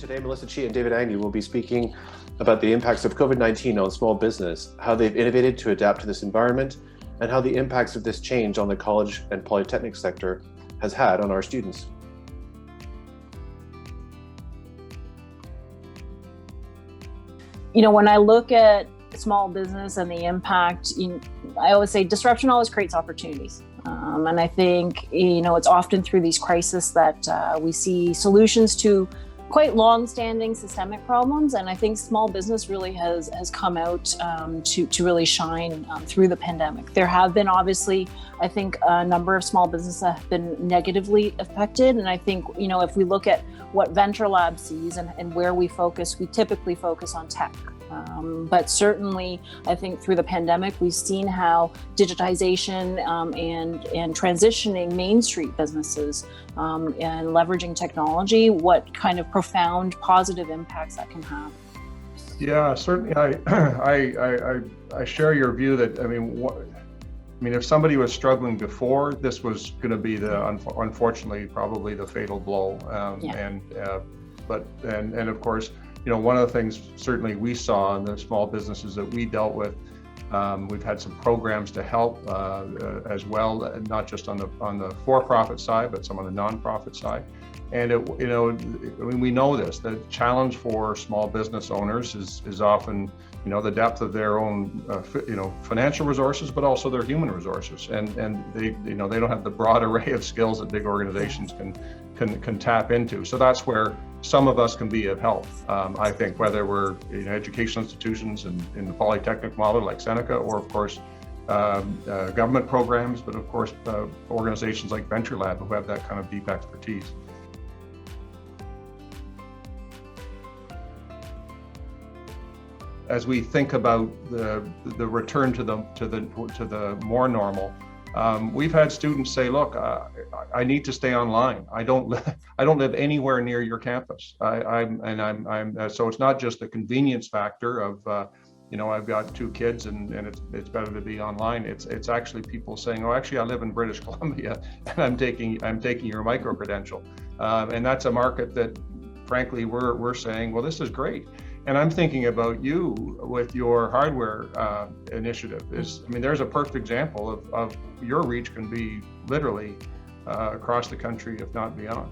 Today, Melissa Chi and David Agnew will be speaking about the impacts of COVID-19 on small business, how they've innovated to adapt to this environment, and how the impacts of this change on the college and polytechnic sector has had on our students. You know, when I look at small business and the impact, I always say disruption always creates opportunities. And I think, it's often through these crises that we see solutions to quite long-standing systemic problems. And I think small business really has come out to really shine through the pandemic. There have been, obviously, I think a number of small businesses that have been negatively affected. And I think, if we look at what Venture Lab sees and where we focus, we typically focus on tech. But certainly, I think through the pandemic, we've seen how digitization and transitioning Main Street businesses and leveraging technology, what kind of profound positive impacts that can have. Yeah, certainly. I share your view that if somebody was struggling before, this was going to be unfortunately probably the fatal blow. And of course, one of the things certainly we saw in the small businesses that we dealt with, we've had some programs to help as well, not just on the for-profit side, but some on the non-profit side. And we know this. The challenge for small business owners is often, the depth of their own, financial resources, but also their human resources. And they don't have the broad array of skills that big organizations can tap into. So that's where some of us can be of help. I think whether we're educational institutions in the polytechnic model like Seneca, or of course government programs, but of course organizations like Venture Lab who have that kind of deep expertise. As we think about the return to the more normal, we've had students say, "Look, I need to stay online. I don't live anywhere near your campus. So it's not just the convenience factor of, I've got 2 kids and it's better to be online. It's actually people saying, oh, actually I live in British Columbia and I'm taking your micro credential, and that's a market that, frankly, we're saying, well, this is great." And I'm thinking about you with your hardware initiative. There's a perfect example of your reach can be literally across the country, if not beyond.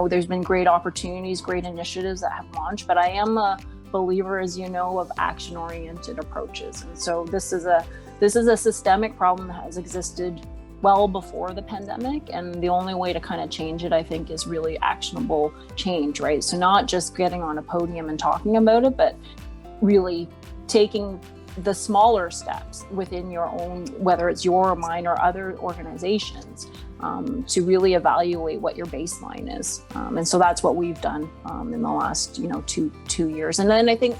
There's been great opportunities, great initiatives that have launched, but I am a believer, as you know, of action-oriented approaches. And so this is a systemic problem that has existed well before the pandemic, and the only way to kind of change it, I think, is really actionable change, right? So not just getting on a podium and talking about it, but really taking the smaller steps within your own, whether it's your or mine or other organizations, to really evaluate what your baseline is. And so that's what we've done in the last, two years. And then I think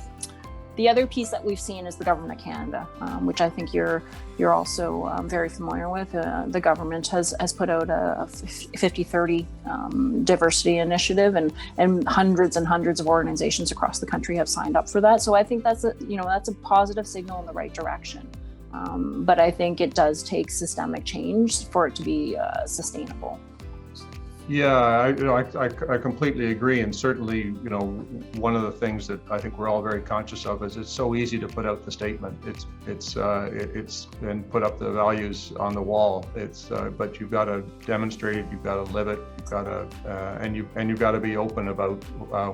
the other piece that we've seen is the Government of Canada, which I think you're also very familiar with. The government has put out a 50-30 diversity initiative, and hundreds and hundreds of organizations across the country have signed up for that. So I think that's a positive signal in the right direction. But I think it does take systemic change for it to be sustainable. Yeah, I completely agree, and certainly, one of the things that I think we're all very conscious of is it's so easy to put out the statement. It's and put up the values on the wall. But you've got to demonstrate it. You've got to live it. You've got to and you've got to be open about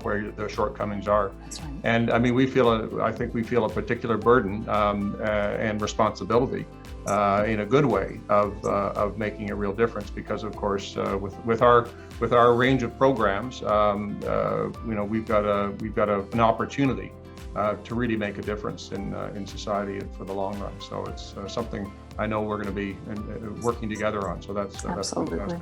where the shortcomings are. That's right. And I think we feel a particular burden and responsibility. In a good way of making a real difference, because of course with our range of programs, we've got an opportunity to really make a difference in society and for the long run. So it's something I know we're going to be working together on. So that's absolutely.